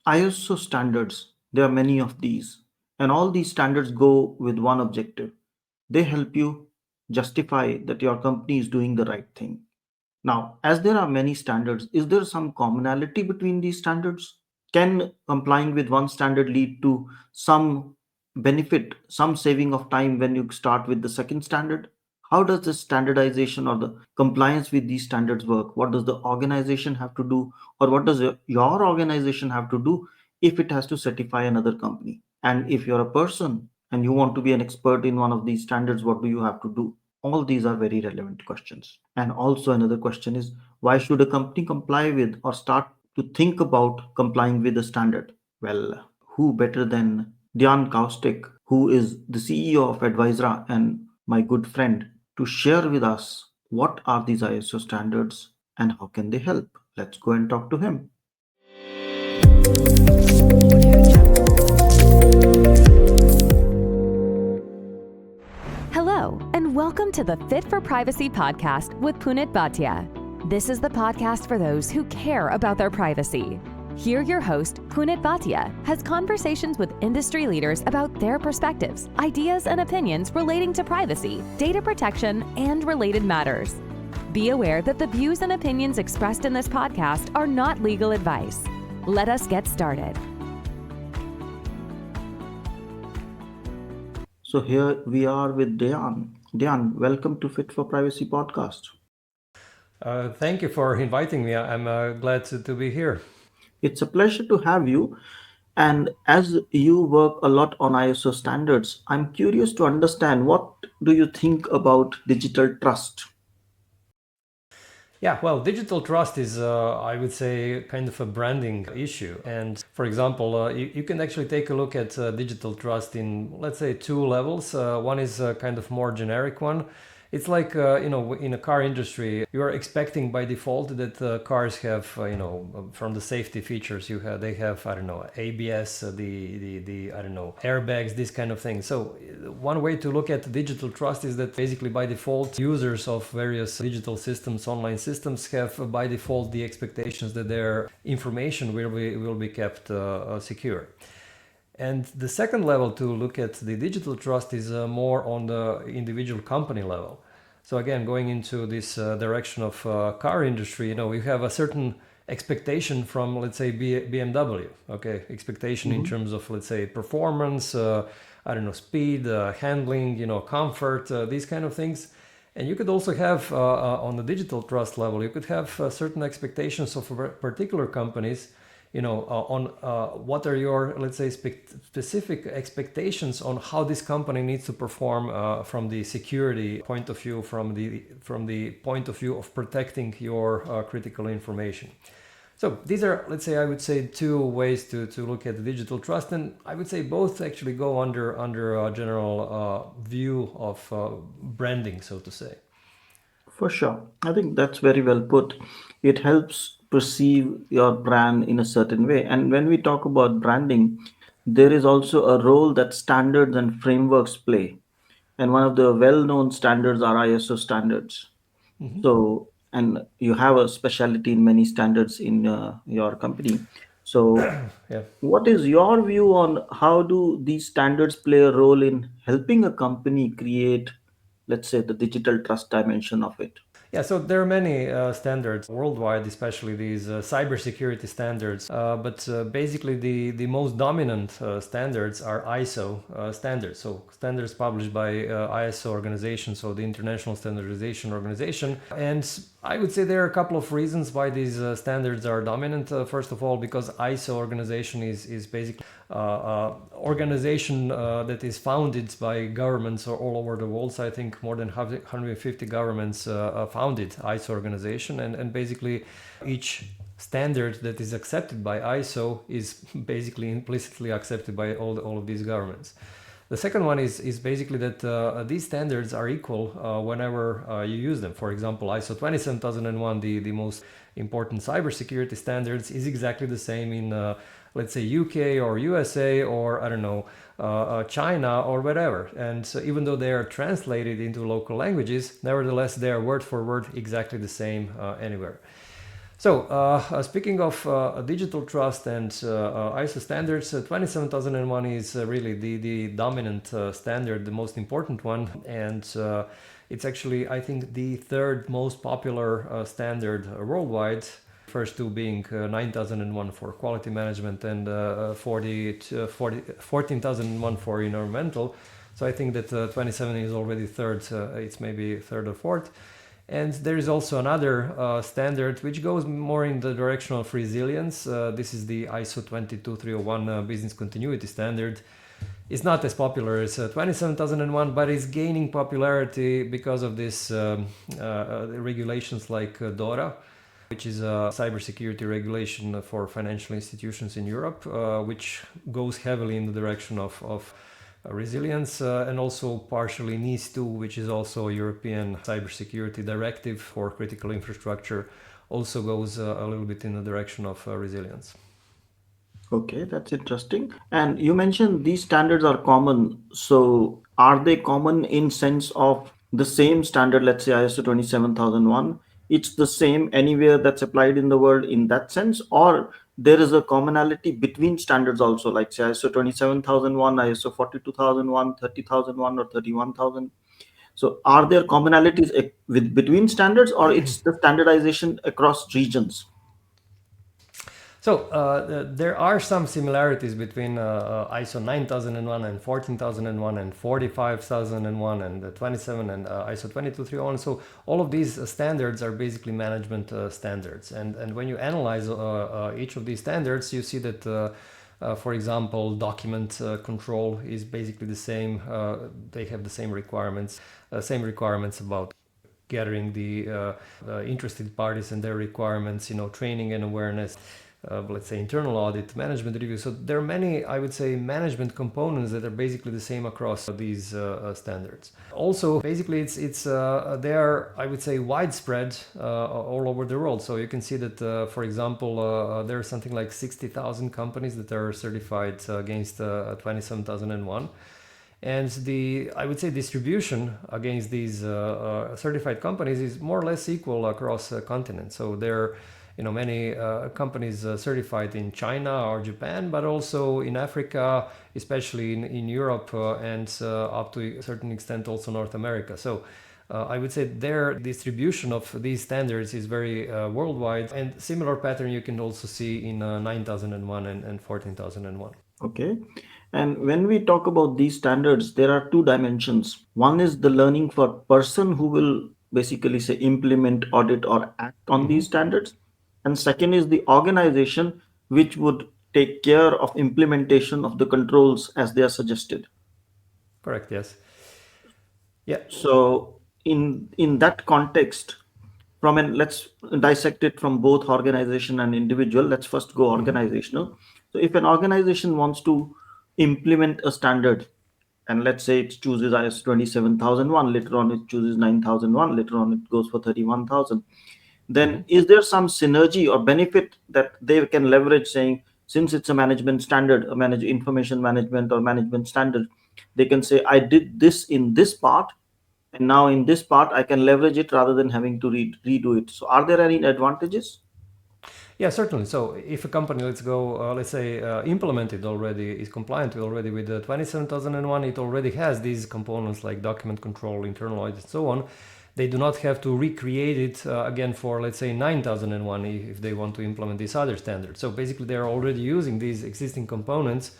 ISO standards, there are many of these, and all these standards go with one objective. They help you justify that your company is doing the right thing. Now, as there are many standards, is there some commonality between these standards? Can complying with one standard lead to some benefit, some saving of time when you start with the second standard? How does this standardization or the compliance with these standards work? What does the organization have to do, or what does your organization have to do if it has to certify another company? And if you're a person and you want to be an expert in one of these standards, what do you have to do? All these are very relevant questions. And also, another question is, why should a company comply with or start to think about complying with a standard? Well, who better than Dejan Kosutic, who is the CEO of Advisra and my good friend, to share with us what are these ISO standards and how can they help? Let's go and talk to him. Hello, and welcome to the Fit for Privacy podcast with Punit Bhatia. This is the podcast for those who care about their privacy. Here, your host, Punit Bhatia, has conversations with industry leaders about their perspectives, ideas, and opinions relating to privacy, data protection, and related matters. Be aware that the views and opinions expressed in this podcast are not legal advice. Let us get started. So here we are with Dejan. Dejan, welcome to Fit for Privacy podcast. Thank you for inviting me. I'm glad to be here. It's a pleasure to have you. And as you work a lot on ISO standards, I'm curious to understand, what do you think about digital trust? Yeah, well, digital trust is, I would say, kind of a branding issue. And for example, you can actually take a look at digital trust in, let's say, two levels. One is a kind of more generic one. It's like, in a car industry, you are expecting by default that cars have, from the safety features they have, I don't know, ABS, the I don't know, airbags, this kind of thing. So one way to look at digital trust is that basically by default, users of various digital systems, online systems, have by default the expectations that their information will be kept secure. And the second level to look at the digital trust is more on the individual company level. So again, going into this direction of car industry, we have a certain expectation from, let's say, BMW, okay? Expectation in terms of, let's say, performance, speed, handling, comfort, these kind of things. And you could also have, on the digital trust level, you could have certain expectations of particular companies, on what are your, let's say, specific expectations on how this company needs to perform from the security point of view, from the point of view of protecting your critical information. So these are, let's say, I would say, two ways to look at the digital trust, and I would say both actually go under a general view of branding, so to say. For sure. I think that's very well put. It helps perceive your brand in a certain way. And when we talk about branding, there is also a role that standards and frameworks play. And one of the well known standards are ISO standards. So, and you have a specialty in many standards in your company. So, Yeah. what is your view on how do these standards play a role in helping a company create, let's say, the digital trust dimension of it? Yeah, so there are many standards worldwide, especially these cybersecurity standards. But basically, the most dominant standards are ISO standards. So standards published by ISO organization, so the International Standardization Organization. And I would say there are a couple of reasons why these standards are dominant. First of all, because ISO organization is basically organization that is founded by governments all over the world. So I think more than 150 governments founded ISO organization, and basically each standard that is accepted by ISO is basically implicitly accepted by all of these governments. The second one is basically that these standards are equal whenever you use them. For example, ISO 27001, the most important cybersecurity standards, is exactly the same in let's say UK or USA or I don't know China or whatever. And so even though they are translated into local languages, nevertheless they are word for word exactly the same anywhere. So, speaking of digital trust and ISO standards, 27001 is really the dominant standard, the most important one, and it's actually, I think, the third most popular standard worldwide. First two being 9001 for quality management and 14001 for environmental. So I think that 27 is already third, it's maybe third or fourth. And there is also another standard which goes more in the direction of resilience. This is the ISO 22301 business continuity standard. It's not as popular as 27001, but it's gaining popularity because of this regulations like DORA, which is a cybersecurity regulation for financial institutions in Europe, which goes heavily in the direction of resilience, and also partially NIS2, which is also a European cybersecurity directive for critical infrastructure, also goes a little bit in the direction of resilience. Okay, that's interesting. And you mentioned these standards are common. So are they common in sense of the same standard, let's say ISO 27001, it's the same anywhere that's applied in the world in that sense, or there is a commonality between standards also, like say ISO 27001, ISO 42001, 30001, or 31000? So are there commonalities with between standards, or it's the standardization across regions? So there are some similarities between ISO 9001 and 14001 and 45001 and 27 and ISO 22301. So all of these standards are basically management standards. And when you analyze each of these standards, you see that, for example, document control is basically the same. They have the same requirements about gathering the interested parties and their requirements, training and awareness, let's say internal audit, management review. So there are many, I would say, management components that are basically the same across these standards. Also, basically, they are, I would say, widespread all over the world. So you can see that, for example, there are something like 60,000 companies that are certified against 27001. And I would say, distribution against these certified companies is more or less equal across continents. So there are, many companies certified in China or Japan, but also in Africa, especially in Europe, and up to a certain extent also North America. So I would say their distribution of these standards is very worldwide, and similar pattern you can also see in 9001 and 14001. Okay. And when we talk about these standards, there are two dimensions. One is the learning for person who will basically say implement, audit, or act on these standards. And second is the organization which would take care of implementation of the controls as they are suggested. Correct, yes. Yeah. So in that context, let's dissect it from both organization and individual. Let's first go organizational. So if an organization wants to implement a standard, and let's say it chooses ISO 27001, later on it chooses 9001, later on it goes for 31000, then is there some synergy or benefit that they can leverage, saying since it's a management standard, a information management or management standard, they can say I did this in this part, and now in this part I can leverage it rather than having to redo it. So are there any advantages? Yeah, certainly. So if a company, let's say, implemented already, is compliant already with the 27001, it already has these components like document control, internal audit, and so on. They do not have to recreate it again for, let's say, 9001 if they want to implement these other standards. So basically, they are already using these existing components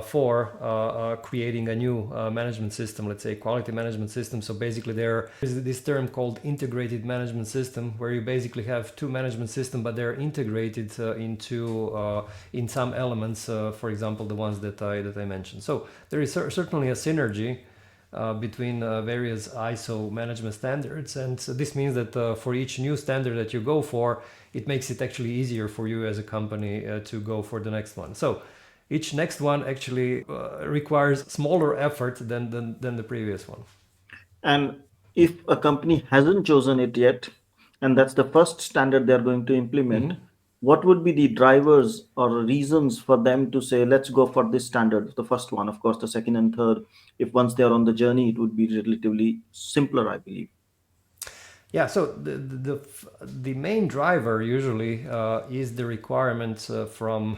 for creating a new management system, let's say quality management system. So basically there is this term called integrated management system, where you basically have two management systems, but they're integrated into in some elements, for example, the ones that I mentioned. So there is certainly a synergy between various ISO management standards, and this means that for each new standard that you go for, it makes it actually easier for you as a company to go for the next one. So each next one actually requires smaller effort than the previous one. And if a company hasn't chosen it yet, and that's the first standard they're going to implement, what would be the drivers or reasons for them to say, let's go for this standard? The first one, of course, the second and third, if once they're on the journey, it would be relatively simpler, I believe. Yeah, so the main driver usually is the requirement from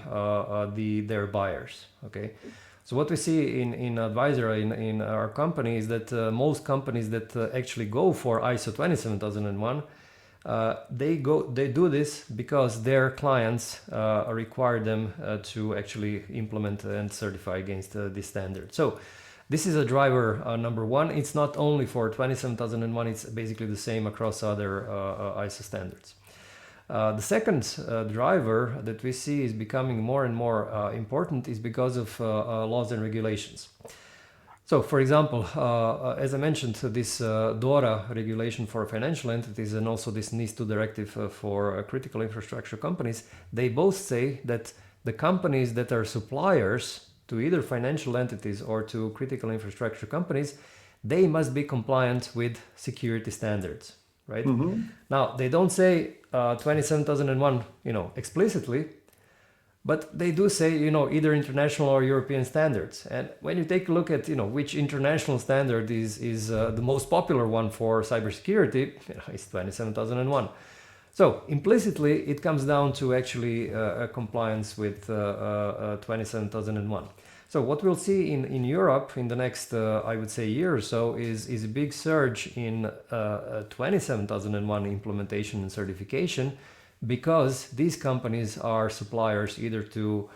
their buyers. Okay, so what we see in advisory in our company is that most companies that actually go for ISO 27001, they do this because their clients require them to actually implement and certify against this standard. So this is a driver number one. It's not only for 27001, it's basically the same across other ISO standards. The second driver that we see is becoming more and more important is because of laws and regulations. So, for example, as I mentioned, this DORA regulation for financial entities and also this NIS2 directive for critical infrastructure companies, they both say that the companies that are suppliers to either financial entities or to critical infrastructure companies, they must be compliant with security standards, right? Now, they don't say 27001, explicitly, but they do say, either international or European standards. And when you take a look at, which international standard is the most popular one for cybersecurity, it's 27001. So implicitly, it comes down to actually compliance with 27001. So what we'll see in Europe in the next, I would say, year or so is a big surge in 27001 implementation and certification, because these companies are suppliers either to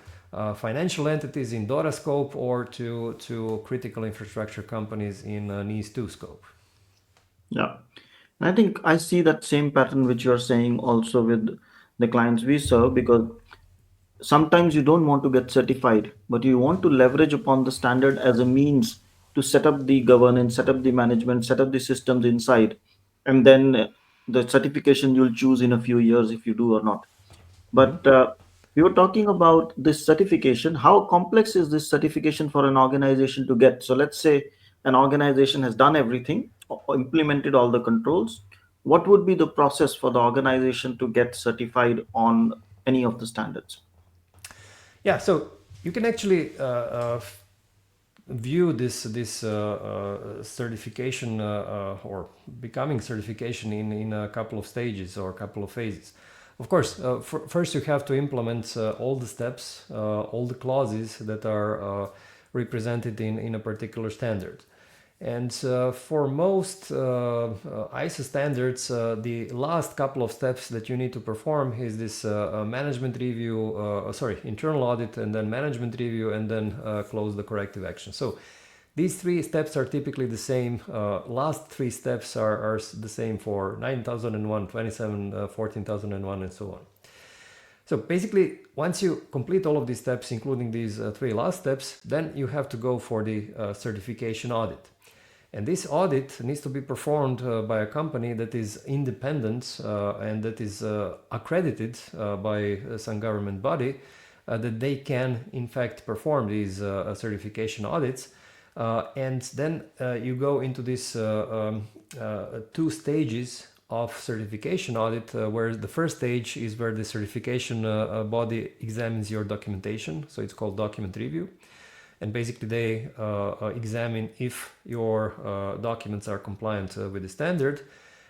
financial entities in DORA scope or to critical infrastructure companies in NIS2 scope. Yeah. And I think I see that same pattern which you're saying also with the clients we serve, because sometimes you don't want to get certified, but you want to leverage upon the standard as a means to set up the governance, set up the management, set up the systems inside, and then the certification you'll choose in a few years if you do or not. But we were talking about this certification. How complex is this certification for an organization to get? So let's say an organization has done everything, implemented all the controls. What would be the process for the organization to get certified on any of the standards? Yeah, so you can actually view this certification or becoming certification in a couple of stages or a couple of phases. Of course, first you have to implement all the steps, all the clauses that are represented in a particular standard. And for most ISO standards, the last couple of steps that you need to perform is this management review, internal audit, and then management review, and then close the corrective action. So these three steps are typically the same. Last three steps are the same for 9001, 27, 14001, and so on. So basically, once you complete all of these steps, including these three last steps, then you have to go for the certification audit. And this audit needs to be performed by a company that is independent and that is accredited by some government body that they can, in fact, perform these certification audits. And then you go into this 2 stages of certification audit, where the first stage is where the certification body examines your documentation. So it's called document review. And basically they examine if your documents are compliant with the standard.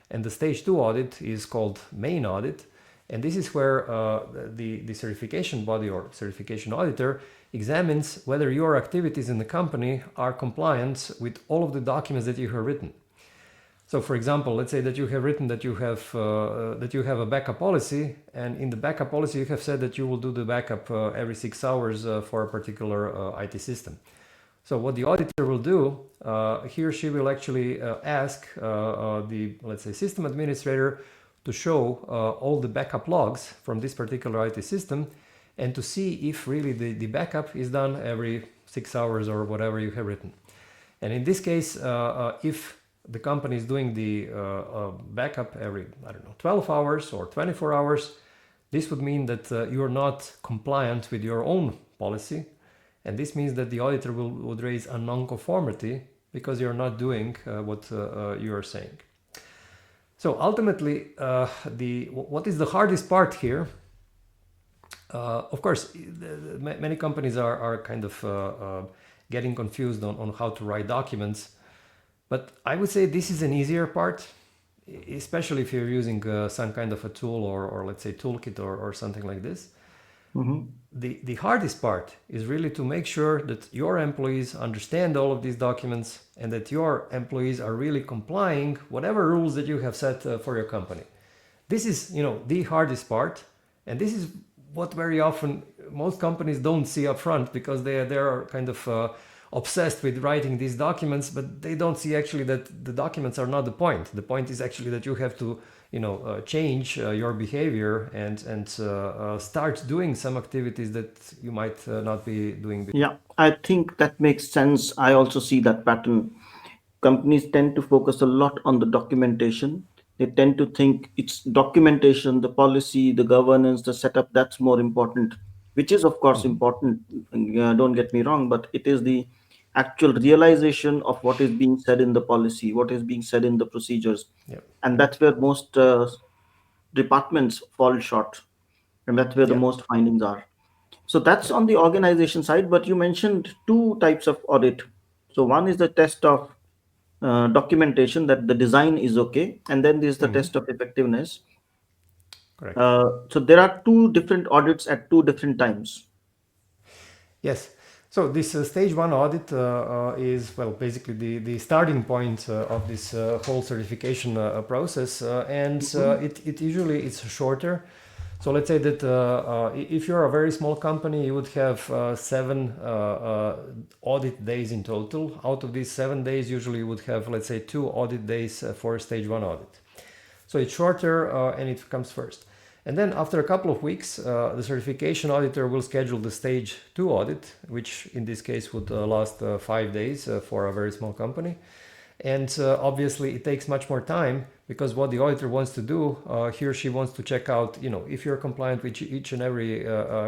And the stage 2 audit is called main audit. And this is where the certification body or certification auditor examines whether your activities in the company are compliant with all of the documents that you have written. So, for example, let's say that you have written that you have a backup policy, and in the backup policy you have said that you will do the backup every 6 hours for a particular IT system. So, what the auditor will do, he or she will actually ask the, let's say, system administrator to show all the backup logs from this particular IT system, and to see if really the backup is done every 6 hours or whatever you have written. And in this case, if the company is doing the backup every, 12 hours or 24 hours, this would mean that you are not compliant with your own policy. And this means that the auditor would raise a non-conformity because you're not doing what you are saying. So ultimately, what is the hardest part here? Of course, many companies are kind of getting confused on how to write documents. But I would say this is an easier part. especially if you're using some kind of a tool or let's say toolkit or something like this. The hardest part is really to make sure that your employees understand all of these documents and that your employees are really complying whatever rules that you have set for your company. This is, the hardest part, and this is what very often most companies don't see up front because they are kind of obsessed with writing these documents, but they don't see actually that the documents are not the point. The point is actually that you have to change your behavior and start doing some activities that you might not be doing before. Yeah, I think that makes sense. I also see that pattern. Companies tend to focus a lot on the documentation. They tend to think it's documentation, the policy, the governance, the setup, that's more important, which is, of course, important. Don't get me wrong, but it is the actual realization of what is being said in the policy, what is being said in the procedures. Yeah. And that's where most departments fall short. And that's where the Yeah. most findings are. So that's Yeah. on the organization side, but you mentioned two types of audit. So one is the test of documentation that the design is okay, and then there's the test of effectiveness. Correct. So there are two different audits at two different times. Yes. So this stage one audit is, well, basically the starting point of this whole certification process, and it usually it's shorter. So let's say that if you're a very small company, you would have 7 audit days in total. Out of these 7 days, usually you would have, let's say, 2 audit days for stage one audit. So it's shorter and it comes first. And then after a couple of weeks, the certification auditor will schedule the stage 2 audit, which in this case would last 5 days for a very small company. And obviously it takes much more time because what the auditor wants to do, he or she wants to check out, if you're compliant with each and every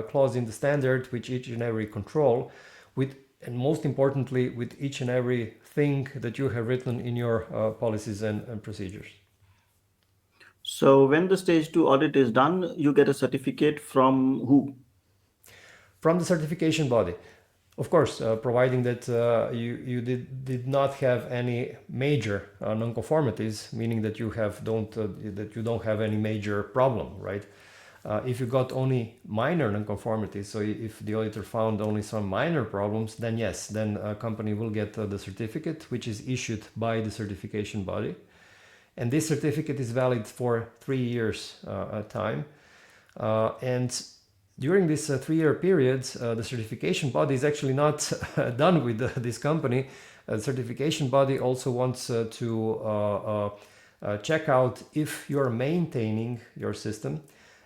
clause in the standard, with each and every control, and most importantly, with each and every thing that you have written in your policies and procedures. So when the stage two audit is done, you get a certificate from who? From the certification body. Of course, providing that you did not have any major nonconformities, meaning that you don't have any major problem, right? If you got only minor nonconformities, so if the auditor found only some minor problems, then yes, then a company will get the certificate, which is issued by the certification body. And this certificate is valid for 3 years time. And during this 3-year period, the certification body is actually not done with this company. The certification body also wants to check out if you're maintaining your system.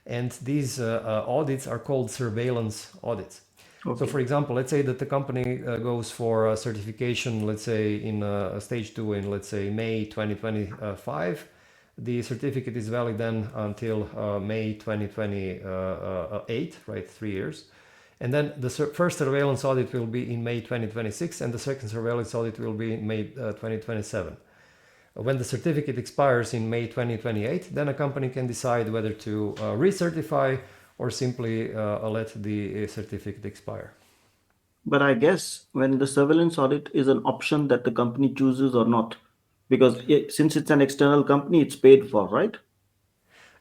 And these audits are called surveillance audits. Okay. So for example, let's say that the company goes for certification, let's say in stage 2 in, let's say, May 2025. The certificate is valid then until May 2028, right, 3 years. And then the first surveillance audit will be in May 2026 and the second surveillance audit will be in May 2027. When the certificate expires in May 2028, then a company can decide whether to recertify or simply let the certificate expire. But I guess when the surveillance audit is an option that the company chooses or not, because since it's an external company, it's paid for, right?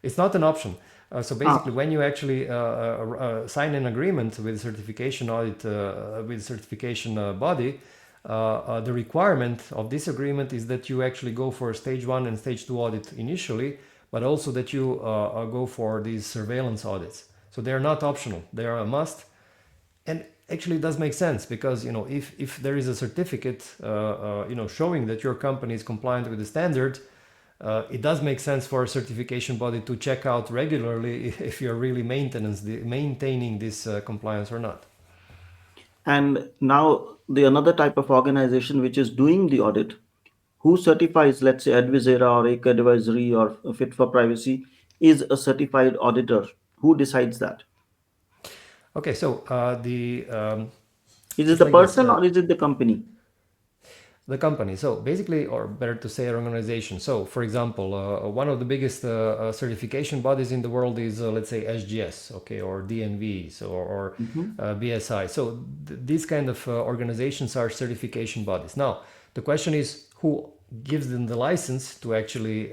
It's not an option. So basically, Ah, when you actually sign an agreement with certification audit, with certification body, the requirement of this agreement is that you actually go for stage 1 and stage 2 audit initially, but also that you go for these surveillance audits. So they are not optional; they are a must. And actually, it does make sense because if there is a certificate, showing that your company is compliant with the standard, it does make sense for a certification body to check out regularly if you're really maintaining this compliance or not. and now the another type of organization which is doing the audit, who certifies, let's say, Advisera or Ec Advisory or Fit for Privacy, is a certified auditor. Who decides that? Okay, so Is it it's the like this. person or is it the company? The company. So basically, or better to say, an organization. So, for example, one of the biggest certification bodies in the world is, let's say, SGS, okay, or DNVs or Mhm. BSI. So these kind of organizations are certification bodies. Now, the question is who gives them the license to actually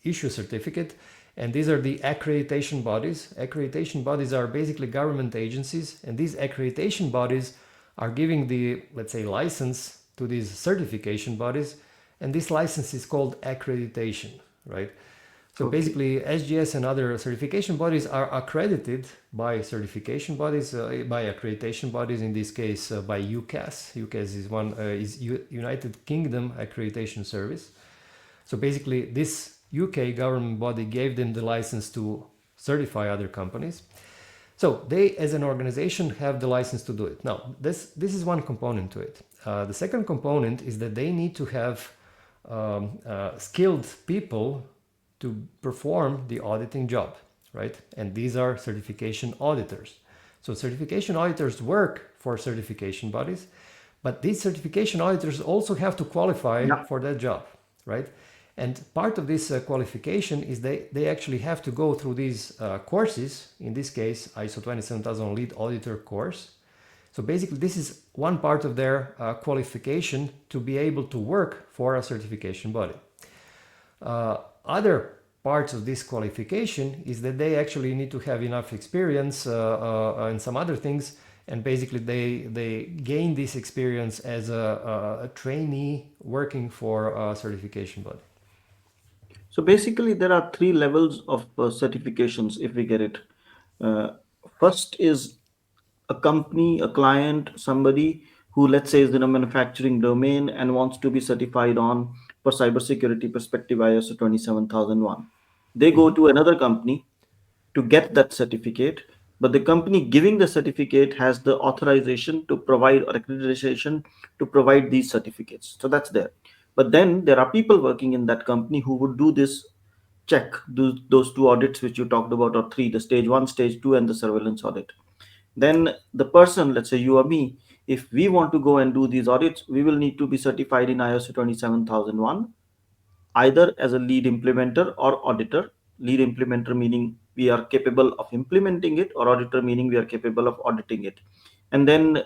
issue certificate. And these are the accreditation bodies. Accreditation bodies are basically government agencies, and these accreditation bodies are giving the, let's say, license to these certification bodies, and this license is called accreditation, right? So Okay. basically, SGS and other certification bodies are accredited by certification bodies, by accreditation bodies. In this case, by UCAS. UCAS is United Kingdom Accreditation Service. So basically, this UK government body gave them the license to certify other companies. So they, as an organization, have the license to do it. Now, this is one component to it. The second component is that they need to have skilled people to perform the auditing job, right? And these are certification auditors. So certification auditors work for certification bodies, but these certification auditors also have to qualify Yeah. for that job, right? And part of this qualification is they actually have to go through these courses, in this case, ISO 27000 Lead Auditor course. So basically, this is one part of their qualification to be able to work for a certification body. Other parts of this qualification is that they actually need to have enough experience and some other things, and basically they gain this experience as a trainee working for a certification body. So basically, there are three levels of certifications if we get it. Uh, First is a company, a client, somebody who, let's say, is in a manufacturing domain and wants to be certified on for cybersecurity perspective ISO 27001. They go to another company to get that certificate, but the company giving the certificate has the authorization to provide or accreditation to provide these certificates. So that's there. But then there are people working in that company who would do this check, those two audits which you talked about, or three, the stage one, stage two, and the surveillance audit. Then the person, let's say you or me, if we want to go and do these audits, we will need to be certified in ISO 27001, either as a lead implementer or auditor. Lead implementer meaning we are capable of implementing it, or auditor meaning we are capable of auditing it. And then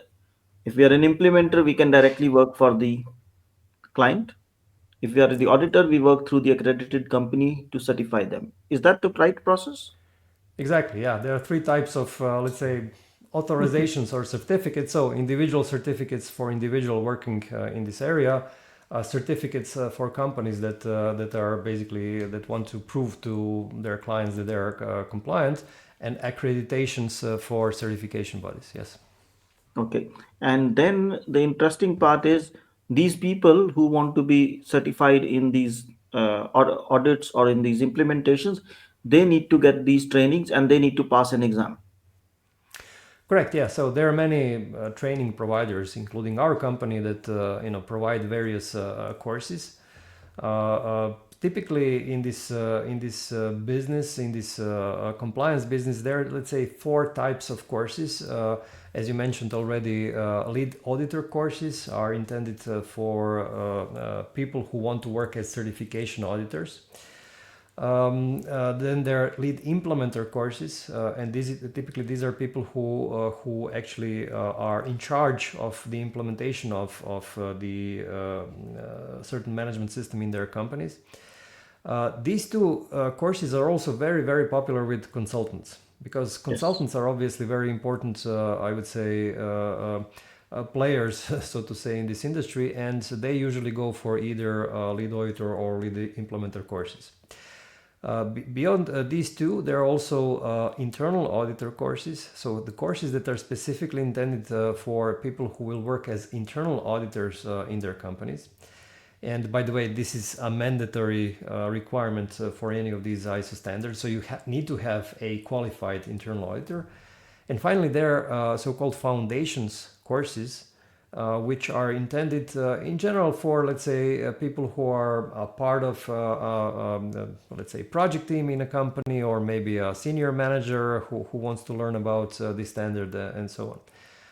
if we are an implementer, we can directly work for the client. If we are the auditor, we work through the accredited company to certify them. Is that the right process? Exactly, yeah. There are three types of, let's say, authorizations or certificates. So individual certificates for individual working in this area, certificates for companies that are basically that want to prove to their clients that they are compliant, and accreditations for certification bodies. Yes. Okay. And then the interesting part is these people who want to be certified in these audits or in these implementations, they need to get these trainings and they need to pass an exam. Correct. Yeah. So there are many training providers, including our company, that provide various courses. Typically, in this business, in this compliance business, there are, let's say, four types of courses. As you mentioned already, lead auditor courses are intended for people who want to work as certification auditors. Then there are lead implementer courses, and typically these are people who actually are in charge of the implementation of the certain management system in their companies. These two courses are also very, very popular with consultants, because Yes. consultants are obviously very important, I would say, players, so to say, in this industry, and they usually go for either lead auditor or lead implementer courses. Beyond these two, there are also internal auditor courses. So the courses that are specifically intended for people who will work as internal auditors in their companies. And by the way, this is a mandatory requirement for any of these ISO standards. So you need to have a qualified internal auditor. And finally, there are so-called foundations courses, which are intended in general for, let's say, people who are a part of, let's say, project team in a company, or maybe a senior manager who wants to learn about this standard and so on.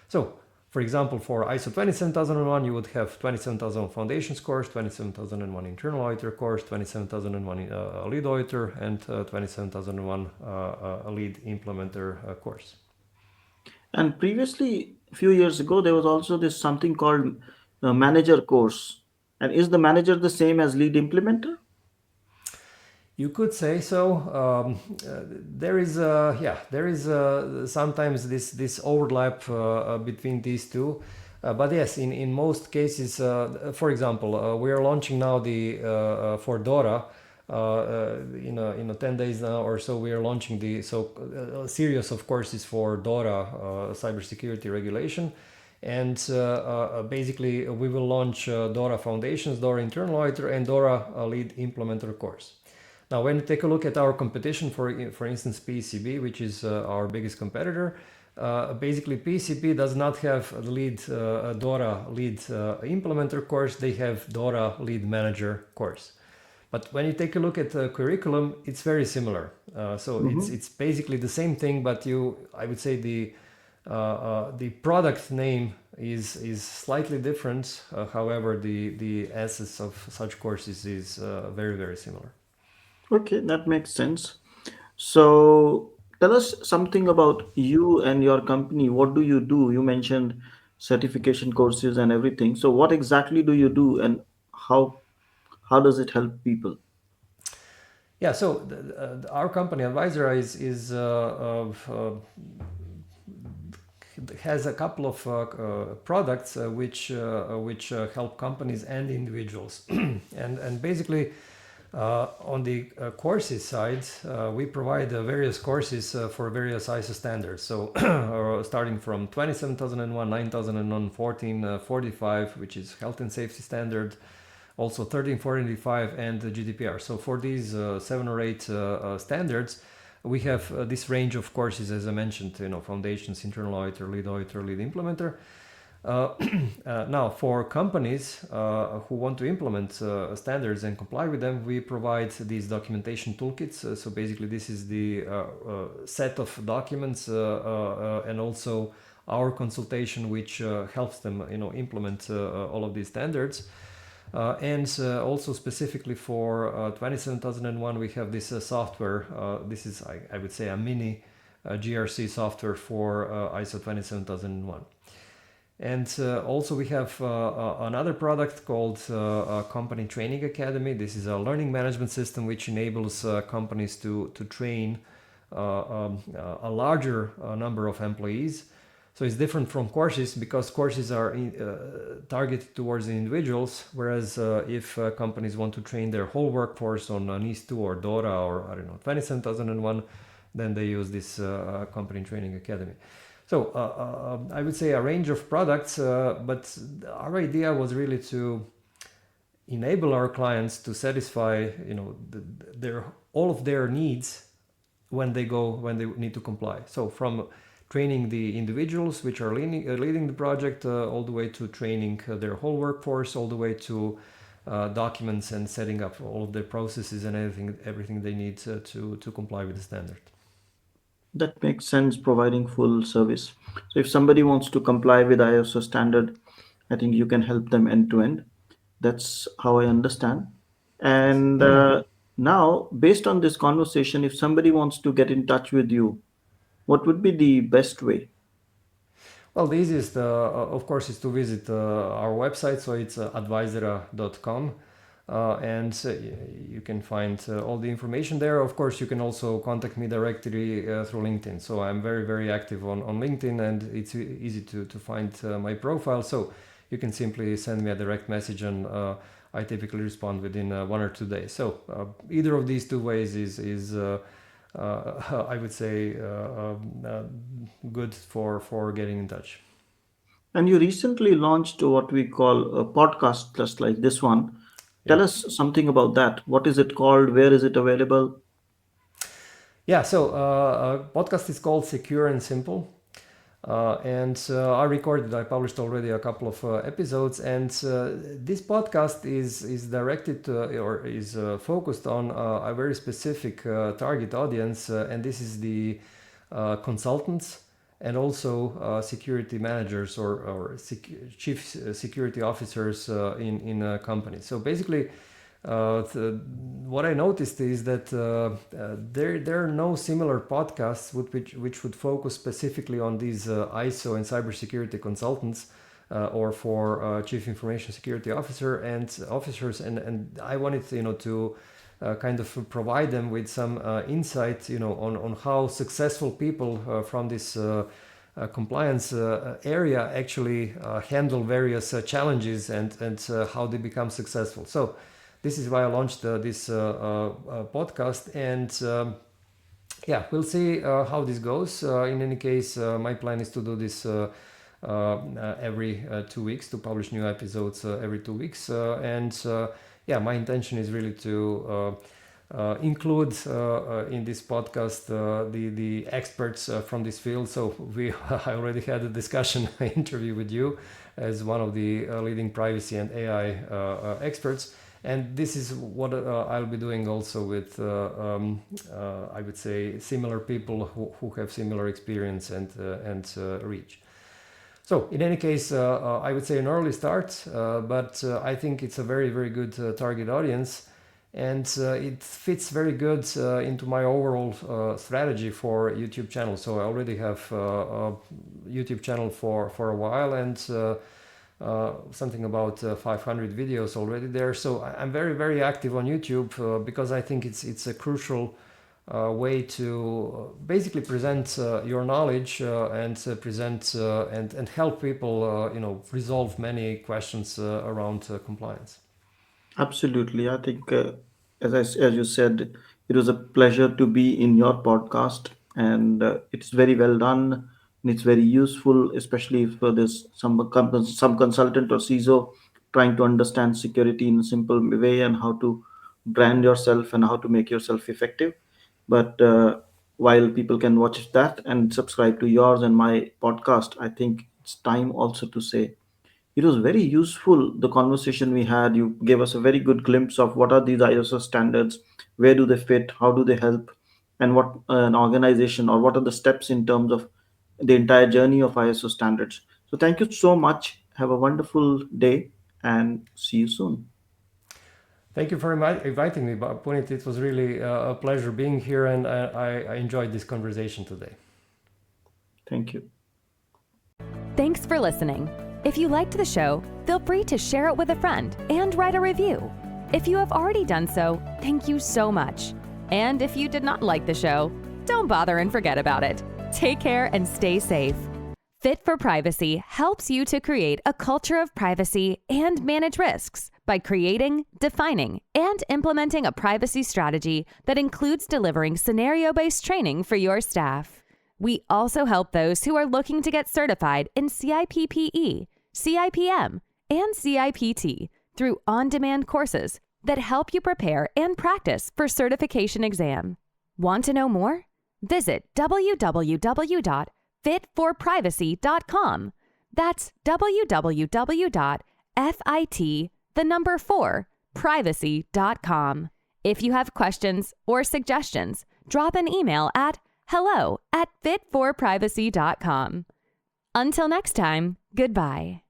So, for example, for ISO 27001, you would have 27000 foundations course, 27001 internal auditor course, 27001 lead auditor, and 27001 lead implementer course. And previously, a few years ago, there was also this something called manager course. And is the manager the same as lead implementer? You could say so. There is sometimes this overlap between these two. But yes, in most cases, for example, we are launching now the for DORA. In 10 days now or so, we are launching a series of courses for DORA, cybersecurity regulation. And basically, we will launch DORA Foundations, DORA Internal Auditor, and DORA Lead Implementer course. Now, when you take a look at our competition, for instance, PCB, which is our biggest competitor, basically PCB does not have a DORA Lead Implementer course. They have DORA Lead Manager course. But when you take a look at the curriculum, it's very similar. It's basically the same thing, but I would say the product name is slightly different. However, the essence of such courses is very, very similar. Okay, that makes sense. So tell us something about you and your company. What do you do? You mentioned certification courses and everything. So what exactly do you do, and how does it help people? Yeah, so our company Advisor has a couple of products which help companies and individuals, and basically on the courses side, we provide various courses for various ISO standards. So starting from 27001, 9001, 1445, which is health and safety standard, also 13485 and the GDPR. So for these 7 or 8 standards, we have this range of courses, as I mentioned, foundations, internal auditor, lead implementer. Now, for companies who want to implement standards and comply with them, we provide these documentation toolkits. So basically, this is the set of documents and also our consultation, which helps them, implement all of these standards. And also specifically for 27001, we have this software. This is, I would say, a mini GRC software for ISO 27001. And also we have another product called Company Training Academy. This is a learning management system which enables companies to train a larger number of employees. So it's different from courses because courses are targeted towards the individuals, whereas if companies want to train their whole workforce on NIS2 or DORA or 27001, then they use this Company Training Academy. So I would say a range of products, but our idea was really to enable our clients to satisfy, all of their needs when they need to comply. So from training the individuals which are leading the project, all the way to training their whole workforce, all the way to documents and setting up all of their processes and everything they need to comply with the standard. That makes sense, providing full service. So if somebody wants to comply with ISO standard, I think you can help them end to end. That's how I understand. Yes. And now, based on this conversation, if somebody wants to get in touch with you, what would be the best way? Well, the easiest, of course, is to visit our website. So it's advisora.com. And you can find all the information there. Of course, you can also contact me directly through LinkedIn. So I'm very, very active on LinkedIn, and it's easy to find my profile. So you can simply send me a direct message, and I typically respond within 1 or 2 days. So either of these two ways is I would say, good for getting in touch. And you recently launched what we call a podcast, just like this one. Tell Yeah. us something about that. What is it called? Where is it available? Yeah, so podcast is called Secure and Simple. And I published already a couple of episodes, and this podcast is directed to, or is focused on a very specific target audience, and this is the consultants and also security managers or chief security officers in companies. So basically, what I noticed is that there are no similar podcasts which would focus specifically on these ISO and cybersecurity consultants or for chief information security officer and officers, and I wanted to kind of provide them with some insight, on how successful people from this compliance area actually handle various challenges and how they become successful. So this is why I launched this podcast, and we'll see how this goes. In any case, my plan is to do this every 2 weeks, to publish new episodes every 2 weeks, my intention is really to include in this podcast the experts from this field. So I already had a discussion interview with you as one of the leading privacy and AI experts. And this is what I'll be doing also with, I would say, similar people who have similar experience and reach. So in any case, I would say an early start, but I think it's a very, very good target audience. And it fits very good into my overall strategy for YouTube channel. So I already have a YouTube channel for a while, and something about 500 videos already there. So I'm very, very active on YouTube because I think it's a crucial way to basically present your knowledge and present and help people resolve many questions around compliance. Absolutely. I think, as you said, it was a pleasure to be in your podcast, and it's very well done, and it's very useful, especially for this some consultant or CISO trying to understand security in a simple way and how to brand yourself and how to make yourself effective. But while people can watch that and subscribe to yours and my podcast, I think it's time also to say it was very useful, the conversation we had. You gave us a very good glimpse of what are these ISO standards, where do they fit, how do they help, and what an organization or what are the steps in terms of the entire journey of ISO standards. So thank you so much. Have a wonderful day and see you soon. Thank you for inviting me, Punit. It was really a pleasure being here, and I enjoyed this conversation today. Thank you. Thanks for listening. If you liked the show, feel free to share it with a friend and write a review. If you have already done so, thank you so much. And if you did not like the show, don't bother and forget about it. Take care and stay safe. Fit for Privacy helps you to create a culture of privacy and manage risks by creating, defining, and implementing a privacy strategy that includes delivering scenario-based training for your staff. We also help those who are looking to get certified in CIPPE, CIPM, and CIPT through on-demand courses that help you prepare and practice for certification exam. Want to know more? Visit www.fit4privacy.com. That's www.fit4privacy.com. If you have questions or suggestions, drop an email at hello@fit4privacy.com. Until next time, goodbye.